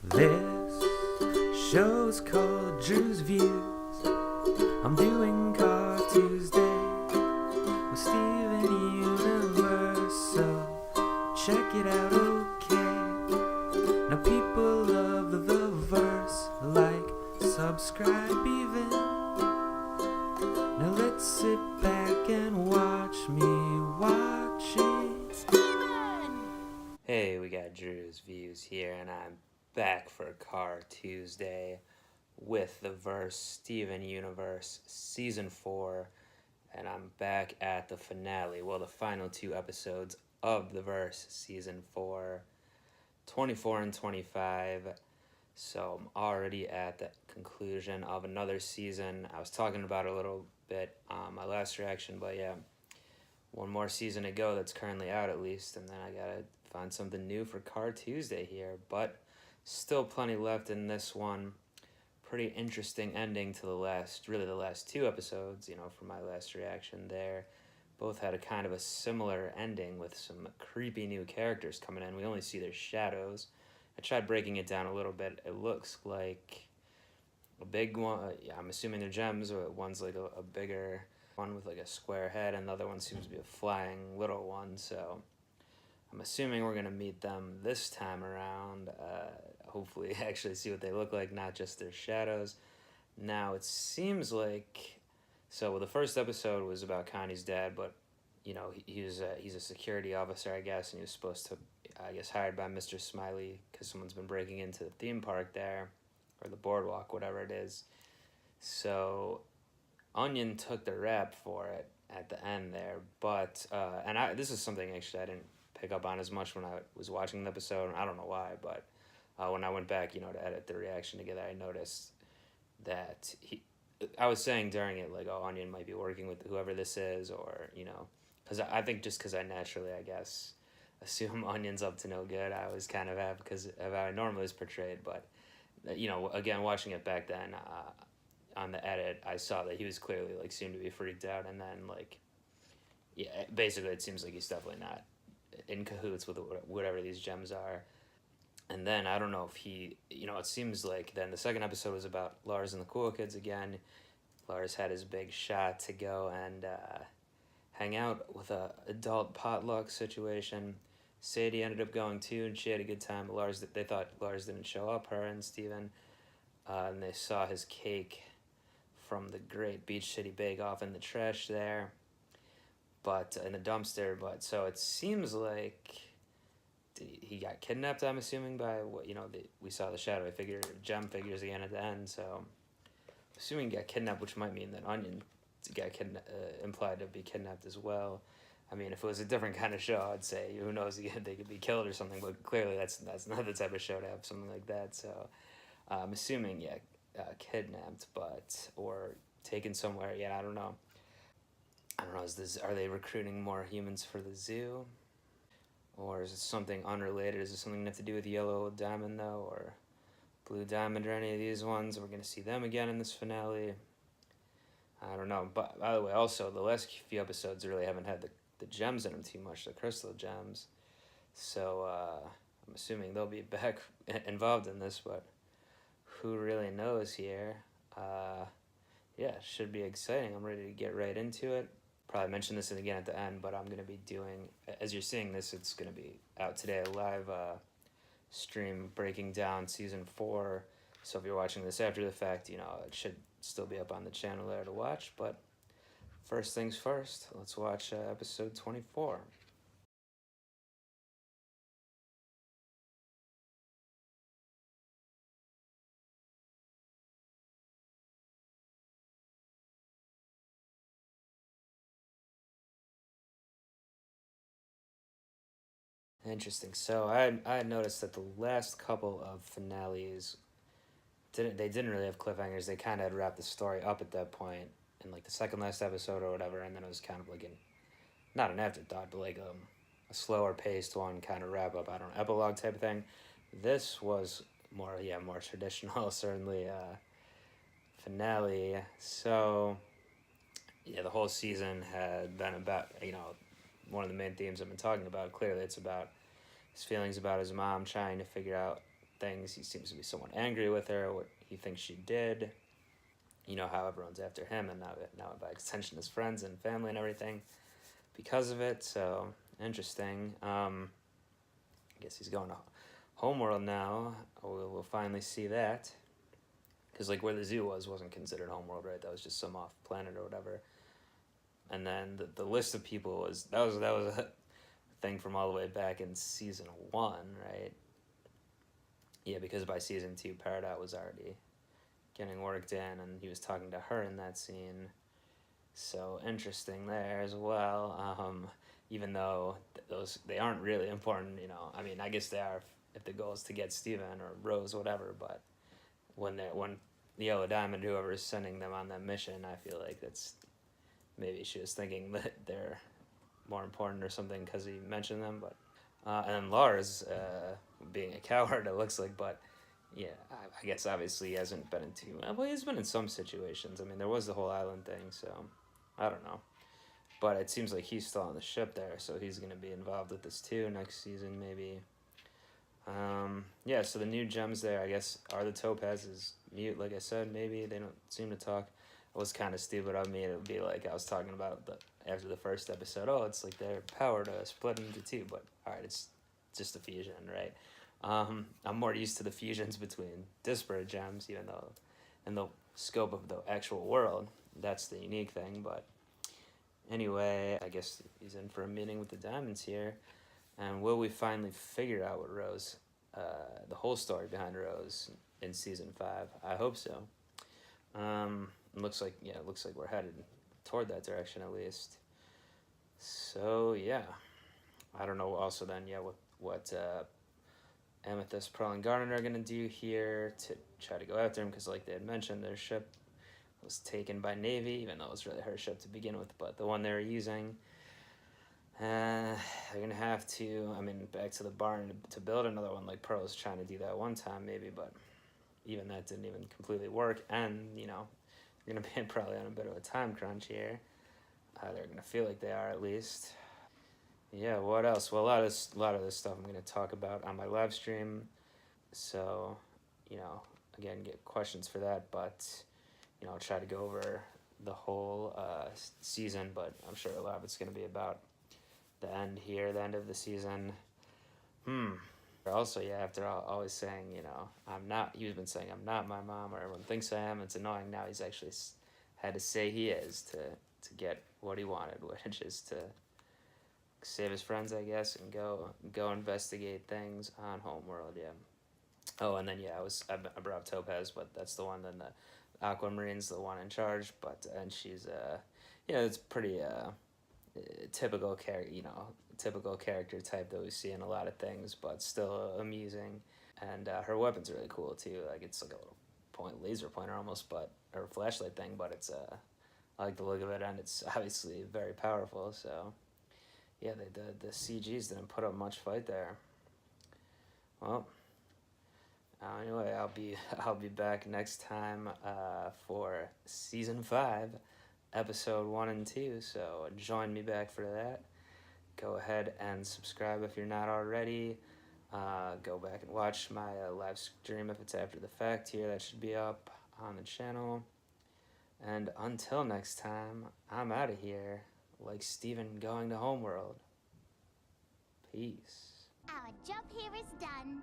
This show's called Drewz Viewz. I'm doing Car Tuesday with Steven Universe, so check it out, okay? Now people love the verse, like, subscribe even. Now let's sit back and watch me watch it. Steven! Hey, we got Drewz Viewz here, and I'm back for Car Tuesday with the verse Steven Universe Season 4, and I'm back at the finale, well, the final 2 episodes of the verse Season 4, 24 and 25. So I'm already at the conclusion of another season. I was talking about it a little bit on my last reaction, but yeah, one more season to go that's currently out at least, and then I gotta find something new for Car Tuesday here, but still plenty left in this one. Pretty interesting ending to the last 2 episodes, you know, for my last reaction there. Both had a kind of a similar ending with some creepy new characters coming in. We only see their shadows. I tried breaking it down a little bit. It looks like a big one. Yeah, I'm assuming they're gems. One's like a bigger one with like a square head, and the other one seems to be a flying little one. So I'm assuming we're gonna meet them this time around. Hopefully actually see what they look like, not just their shadows. Now it seems like, so the first episode was about Connie's dad, but you know, he's a security officer, I guess, and he was supposed to, I guess, hired by Mr. Smiley because someone's been breaking into the theme park there, or the boardwalk, whatever it is. So Onion took the rap for it at the end there, but this is something actually I didn't pick up on as much when I was watching the episode. I don't know why, but when I went back, you know, to edit the reaction together, I noticed that I was saying during it, like, oh, Onion might be working with whoever this is, or, you know, because I think just because I naturally, I guess, assume Onion's up to no good, I always kind of have, because of how I normally is portrayed, but, you know, again, watching it back then, on the edit, I saw that he was clearly, like, seemed to be freaked out, and then, like, yeah, basically it seems like he's definitely not in cahoots with whatever these gems are. And then I don't know if he, you know, it seems like then the second episode was about Lars and the Cool Kids again. Lars had his big shot to go and hang out with a adult potluck situation. Sadie ended up going too, and she had a good time. They thought Lars didn't show up, her and Steven, and they saw his cake from the Great Beach City Bake Off in the trash there, but in the dumpster. But so it seems like he got kidnapped, I'm assuming, by what, you know, we saw the shadowy figure, gem figures again at the end, so assuming he got kidnapped, which might mean that Onion got implied to be kidnapped as well. I mean, if it was a different kind of show, I'd say, who knows, they could be killed or something, but clearly that's not the type of show to have something like that, so I'm assuming, yeah, kidnapped, or taken somewhere, yeah, I don't know. Are they recruiting more humans for the zoo? Or is it something unrelated? Is it something to have to do with Yellow Diamond, though, or Blue Diamond, or any of these ones? We're going to see them again in this finale. I don't know. But by the way, also, the last few episodes really haven't had the gems in them too much, the crystal gems. So I'm assuming they'll be back involved in this, but who really knows here? Yeah, should be exciting. I'm ready to get right into it. Probably mention this again at the end, but I'm going to be doing, as you're seeing this, it's going to be out today, a live stream breaking down Season 4, so if you're watching this after the fact, you know, it should still be up on the channel there to watch, but first things first, let's watch episode 24. Interesting. So I had noticed that the last couple of finales didn't really have cliffhangers. They kind of had wrapped the story up at that point in like the second last episode or whatever, and then it was kind of like not an afterthought, but like a slower paced one, kind of wrap up. I don't know, epilogue type of thing. This was more traditional, certainly finale. So yeah, the whole season had been about, you know, one of the main themes I've been talking about. Clearly, it's about his feelings about his mom, trying to figure out things. He seems to be somewhat angry with her, what he thinks she did. You know how everyone's after him, and now by extension his friends and family and everything because of it. So interesting. I guess he's going to Homeworld now. We'll finally see that, because like where the zoo wasn't considered Homeworld, right? That was just some off planet or whatever. And then the list of people was a thing from all the way back in season 1, right? Yeah, because by season 2, Peridot was already getting worked in, and he was talking to her in that scene. So interesting there as well. Even though they aren't really important, you know. I mean, I guess they are if the goal is to get Steven or Rose, whatever. But when the Yellow Diamond, whoever is sending them on that mission, I feel like that's maybe she was thinking that they're more important or something because he mentioned them. But and then Lars being a coward, it looks like, but. Yeah, I guess obviously he hasn't been in too. Well, he's been in some situations. I mean, there was the whole island thing, so I don't know. But it seems like he's still on the ship there, so he's going to be involved with this too next season, maybe. Yeah, so the new gems there, I guess, are the topazes. Mute, like I said, maybe. They don't seem to talk. It was kind of stupid of me. It would be like I was talking about after the first episode. Oh, it's like their power to split into two. But, all right, it's just a fusion, right? I'm more used to the fusions between disparate gems, even though in the scope of the actual world, that's the unique thing. But anyway, I guess he's in for a meeting with the diamonds here. And will we finally figure out what Rose, the whole story behind Rose in season 5? I hope so. It looks like we're headed toward that direction at least. So yeah, I don't know. Also, then what Amethyst, Pearl, and Garnet are going to do here to try to go after him, because like they had mentioned, their ship was taken by Navy, even though it was really her ship to begin with, but the one they were using. They're going to have to, I mean, back to the barn to build another one, like Pearl was trying to do that one time maybe, but even that didn't even completely work, and, you know, they're going to be probably on a bit of a time crunch here. They're going to feel like they are, at least. Yeah, what else? Well, a lot of this stuff I'm going to talk about on my live stream. So, you know, again, get questions for that. But, you know, I'll try to go over the whole season. But I'm sure a lot of it's going to be about the end here, the end of the season. Also, yeah, after always saying, you know, he's been saying I'm not my mom, or everyone thinks I am. It's annoying now. He's actually had to say he is to get what he wanted, which is to save his friends, I guess, and go investigate things on Homeworld. Yeah. Oh, and then yeah, I brought up Topaz, but that's the one. Then the Aquamarine's the one in charge, and she's yeah, it's pretty typical character type that we see in a lot of things, but still amusing. And her weapon's really cool too. Like it's like a little laser pointer almost, or flashlight thing, but it's I like the look of it, and it's obviously very powerful. So. Yeah, the CGs didn't put up much fight there. Well, anyway, I'll be back next time for season 5, episode 1 and 2. So join me back for that. Go ahead and subscribe if you're not already. Go back and watch my live stream if it's after the fact here. That should be up on the channel. And until next time, I'm out of here. Like Steven going to Homeworld. Peace. Our job here is done.